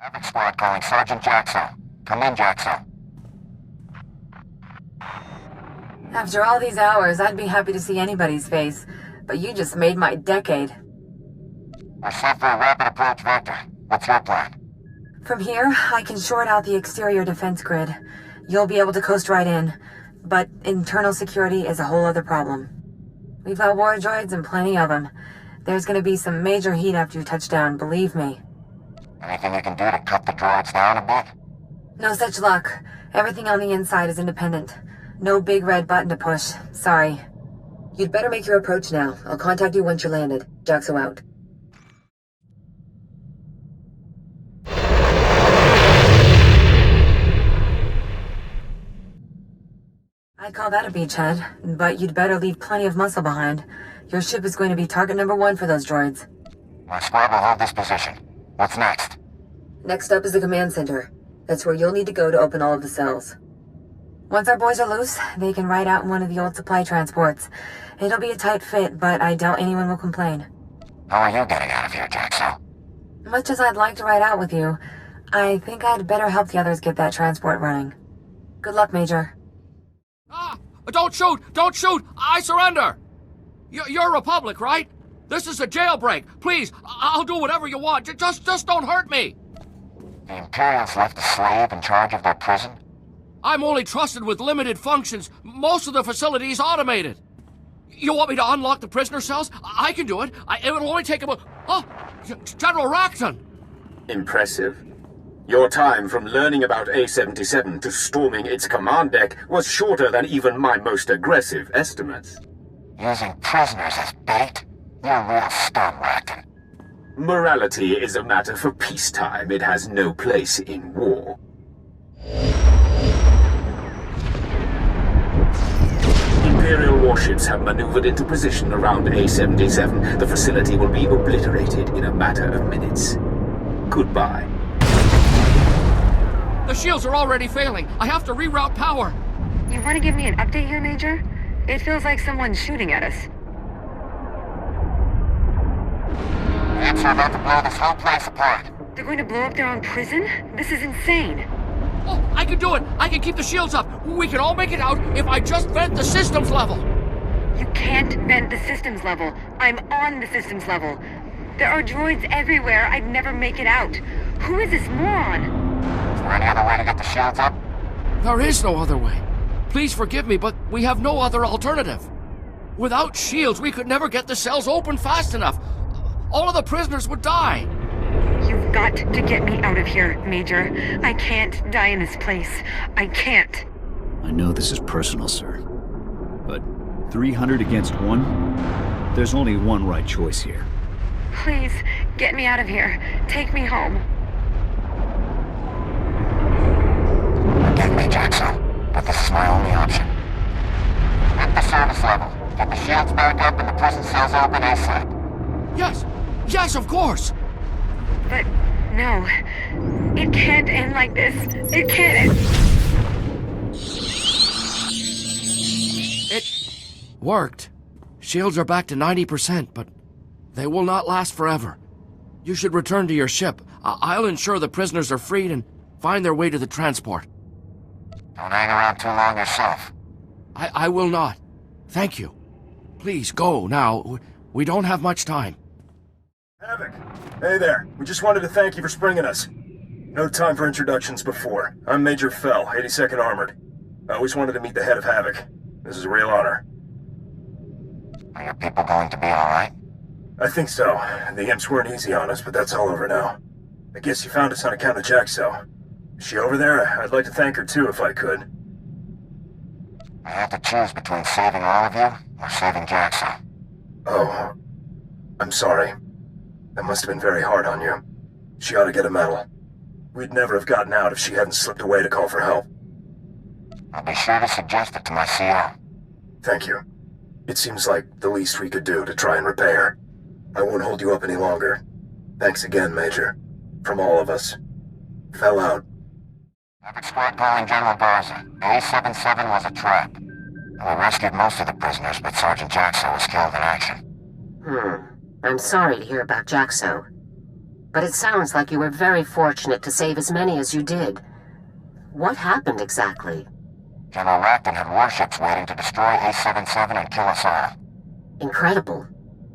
Havoc Squad calling Sergeant Jaxo. Come in, Jaxo. After all these hours, I'd be happy to see anybody's face, but you just made my decade. We're set for a rapid approach vector. What's your plan? From here, I can short out the exterior defense grid. You'll be able to coast right in, but internal security is a whole other problem. We've got war droids and plenty of them. There's gonna be some major heat after you touch down, believe me. Anything you can do to cut the droids down a bit? No such luck. Everything on the inside is independent. No big red button to push. Sorry. You'd better make your approach now. I'll contact you once you're landed. Jaxo out. I'd call that a beachhead, but you'd better leave plenty of muscle behind. Your ship is going to be target number 1 for those droids. My squad will hold this position. What's next? Next up is the command center. That's where you'll need to go to open all of the cells. Once our boys are loose, they can ride out in one of the old supply transports. It'll be a tight fit, but I doubt anyone will complain. How are you getting out of here, Jaxo? Much as I'd like to ride out with you, I think I'd better help the others get that transport running. Good luck, Major. Ah! Don't shoot! Don't shoot! I surrender! You're Republic, right? This is a jailbreak. Please, I'll do whatever you want. Just don't hurt me! The Imperials left a slave in charge of their prison? I'm only trusted with limited functions. Most of the facility is automated. You want me to unlock the prisoner cells? I can do it. It will only take about... Oh! General Rackton! Impressive. Your time from learning about A-77 to storming its command deck was shorter than even my most aggressive estimates. Using prisoners as bait? You're real scum, Rackton. Morality is a matter for peacetime. It has no place in war. Imperial warships have maneuvered into position around A-77. The facility will be obliterated in a matter of minutes. Goodbye. The shields are already failing. I have to reroute power. You want to give me an update here, Major? It feels like someone's shooting at us. Amps are about to blow this whole place apart. They're going to blow up their own prison? This is insane. Oh, I can do it. I can keep the shields up. We can all make it out if I just vent the systems level. You can't vent the systems level. I'm on the systems level. There are droids everywhere. I'd never make it out. Who is this moron? Is there any other way to get the shields up? There is no other way. Please forgive me, but we have no other alternative. Without shields, we could never get the cells open fast enough. All of the prisoners would die. You've got to get me out of here, Major. I can't die in this place. I can't. I know this is personal, sir. But 300 against 1? There's only one right choice here. Please, get me out of here. Take me home. Forgive me, Jaxo, but this is my only option. At the service level, get the shields back up and the prison cells open ASAP. Yes, of course. But, no. It can't end like this. It can't end. It worked. Shields are back to 90%, but they will not last forever. You should return to your ship. I'll ensure the prisoners are freed and find their way to the transport. Don't hang around too long yourself. I will not. Thank you. Please go now. We don't have much time. Havoc! Hey there. We just wanted to thank you for springing us. No time for introductions before. I'm Major Fell, 82nd Armored. I always wanted to meet the head of Havoc. This is a real honor. Are your people going to be alright? I think so. The imps weren't easy on us, but that's all over now. I guess you found us on account of Jaxo. Is she over there? I'd like to thank her too if I could. I have to choose between saving all of you or saving Jaxo. Oh, I'm sorry. That must have been very hard on you. She ought to get a medal. We'd never have gotten out if she hadn't slipped away to call for help. I'll be sure to suggest it to my CO. Thank you. It seems like the least we could do to try and repay her. I won't hold you up any longer. Thanks again, Major. From all of us. Fell out. Havoc Squad calling General Garza. A-77 was a trap. We rescued most of the prisoners, but Sergeant Jaxo was killed in action. I'm sorry to hear about Jaxo. But it sounds like you were very fortunate to save as many as you did. What happened exactly? General Racton had warships waiting to destroy A-77 and kill us all. Incredible.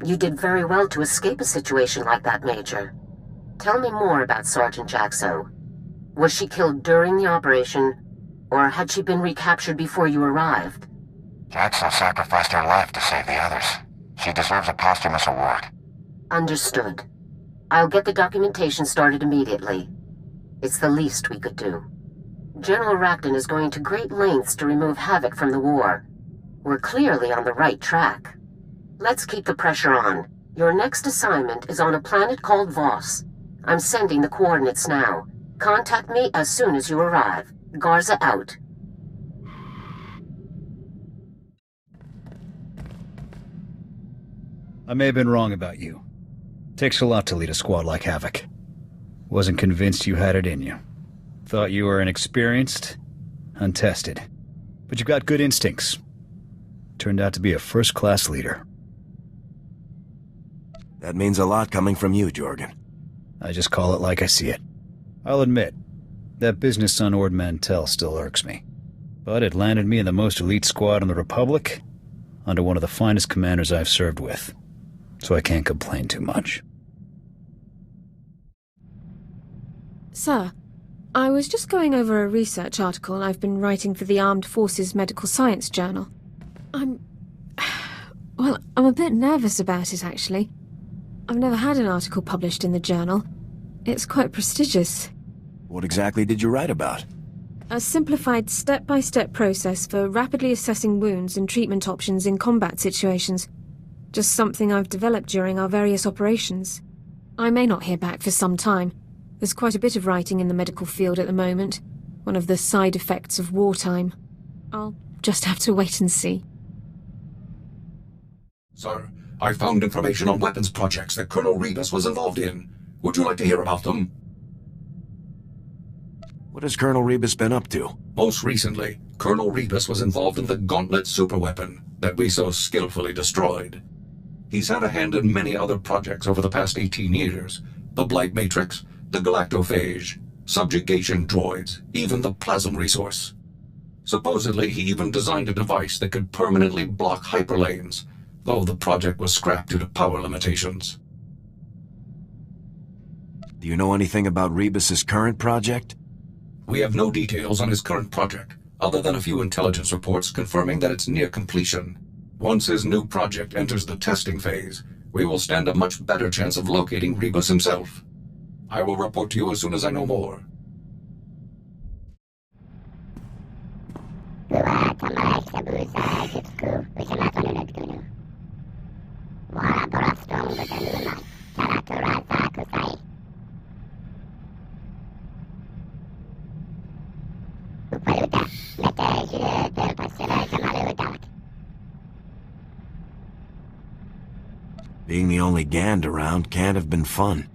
You did very well to escape a situation like that, Major. Tell me more about Sergeant Jaxo. Was she killed during the operation, or had she been recaptured before you arrived? Jaxo sacrificed her life to save the others. She deserves a posthumous award. Understood. I'll get the documentation started immediately. It's the least we could do. General Racton is going to great lengths to remove Havoc from the war. We're clearly on the right track. Let's keep the pressure on. Your next assignment is on a planet called Voss. I'm sending the coordinates now. Contact me as soon as you arrive. Garza out. I may have been wrong about you. Takes a lot to lead a squad like Havoc. Wasn't convinced you had it in you. Thought you were inexperienced, untested. But you've got good instincts. Turned out to be a first-class leader. That means a lot coming from you, Jorgen. I just call it like I see it. I'll admit, that business on Ord Mantell still irks me. But it landed me in the most elite squad in the Republic, under one of the finest commanders I've served with. So I can't complain too much. Sir, I was just going over a research article I've been writing for the Armed Forces Medical Science Journal. I'm a bit nervous about it, actually. I've never had an article published in the journal. It's quite prestigious. What exactly did you write about? A simplified step-by-step process for rapidly assessing wounds and treatment options in combat situations. Just something I've developed during our various operations. I may not hear back for some time. There's quite a bit of writing in the medical field at the moment. One of the side effects of wartime. I'll just have to wait and see. Sir, I found information on weapons projects that Colonel Rebus was involved in. Would you like to hear about them? What has Colonel Rebus been up to? Most recently, Colonel Rebus was involved in the Gauntlet superweapon that we so skillfully destroyed. He's had a hand in many other projects over the past 18 years. The Blight Matrix, the Galactophage, subjugation droids, even the plasm resource. Supposedly, he even designed a device that could permanently block hyperlanes, though the project was scrapped due to power limitations. Do you know anything about Rebus's current project? We have no details on his current project, other than a few intelligence reports confirming that it's near completion. Once his new project enters the testing phase, we will stand a much better chance of locating Rebus himself. I will report to you as soon as I know more. Being the only Gand around can't have been fun.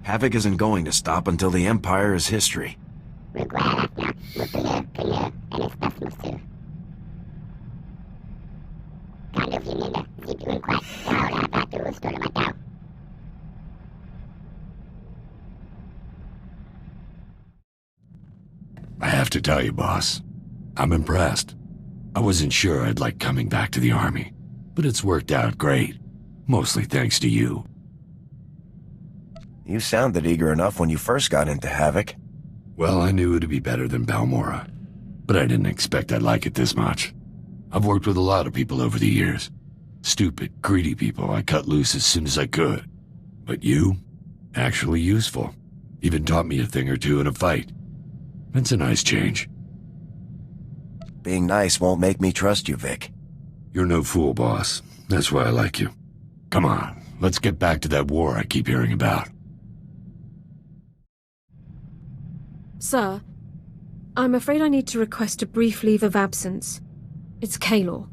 Havoc isn't going to stop until the Empire is history. I have to tell you, boss, I'm impressed. I wasn't sure I'd like coming back to the Army, but it's worked out great, mostly thanks to you. You sounded eager enough when you first got into Havoc. Well, I knew it'd be better than Balmora, but I didn't expect I'd like it this much. I've worked with a lot of people over the years. Stupid, greedy people I cut loose as soon as I could. But you? Actually useful. Even taught me a thing or two in a fight. It's a nice change. Being nice won't make me trust you, Vic. You're no fool, boss. That's why I like you. Come on, let's get back to that war I keep hearing about. Sir, I'm afraid I need to request a brief leave of absence. It's Kaylor.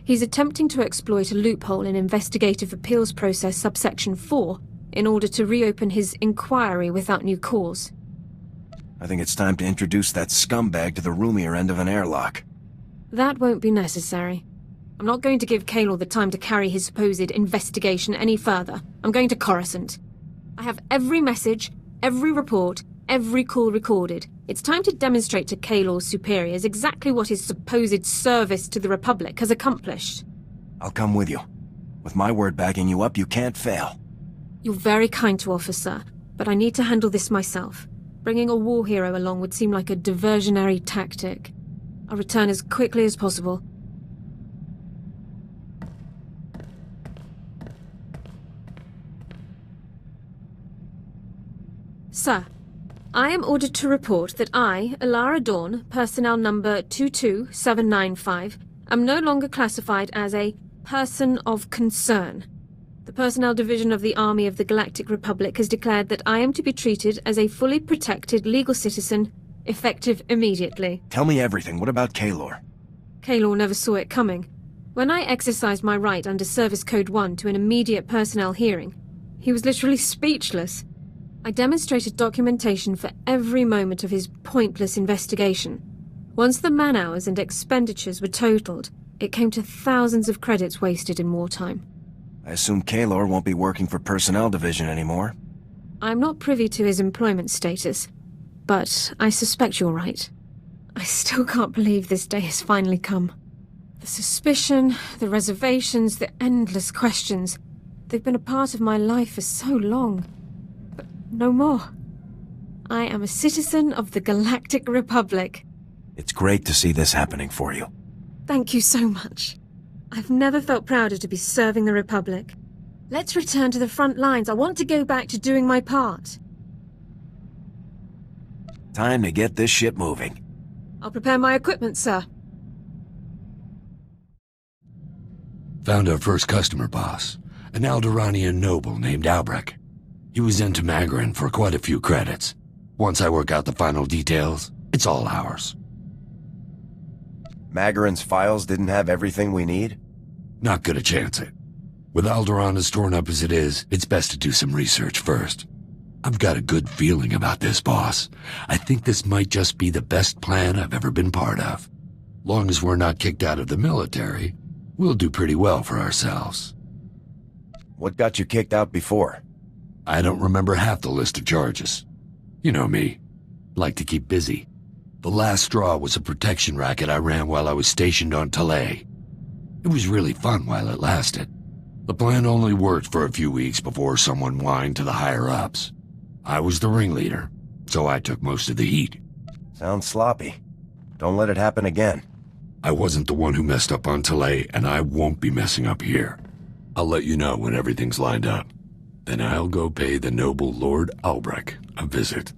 He's attempting to exploit a loophole in Investigative Appeals Process subsection 4 in order to reopen his inquiry without new cause. I think it's time to introduce that scumbag to the roomier end of an airlock. That won't be necessary. I'm not going to give Kaylor the time to carry his supposed investigation any further. I'm going to Coruscant. I have every message, every report, every call recorded. It's time to demonstrate to Kaylor's superiors exactly what his supposed service to the Republic has accomplished. I'll come with you. With my word backing you up, you can't fail. You're very kind to offer, sir, but I need to handle this myself. Bringing a war hero along would seem like a diversionary tactic. I'll return as quickly as possible. Sir, I am ordered to report that I, Alara Dawn, personnel number 22795, am no longer classified as a person of concern. The Personnel Division of the Army of the Galactic Republic has declared that I am to be treated as a fully protected legal citizen, effective immediately. Tell me everything. What about Kaylor? Kaylor never saw it coming. When I exercised my right under Service Code 1 to an immediate personnel hearing, he was literally speechless. I demonstrated documentation for every moment of his pointless investigation. Once the man-hours and expenditures were totaled, it came to thousands of credits wasted in wartime. I assume Kaylor won't be working for Personnel Division anymore. I'm not privy to his employment status, but I suspect you're right. I still can't believe this day has finally come. The suspicion, the reservations, the endless questions. They've been a part of my life for so long. But no more. I am a citizen of the Galactic Republic. It's great to see this happening for you. Thank you so much. I've never felt prouder to be serving the Republic. Let's return to the front lines. I want to go back to doing my part. Time to get this ship moving. I'll prepare my equipment, sir. Found our first customer, boss. An Alderaanian noble named Albrecht. He was in Tamagaran for quite a few credits. Once I work out the final details, it's all ours. Magaran's files didn't have everything we need? Not gonna chance it. With Alderaan as torn up as it is, it's best to do some research first. I've got a good feeling about this, boss. I think this might just be the best plan I've ever been part of. Long as we're not kicked out of the military, we'll do pretty well for ourselves. What got you kicked out before? I don't remember half the list of charges. You know me. Like to keep busy. The last straw was a protection racket I ran while I was stationed on Talay. It was really fun while it lasted. The plan only worked for a few weeks before someone whined to the higher-ups. I was the ringleader, so I took most of the heat. Sounds sloppy. Don't let it happen again. I wasn't the one who messed up on Talay, and I won't be messing up here. I'll let you know when everything's lined up. Then I'll go pay the noble Lord Albrecht a visit.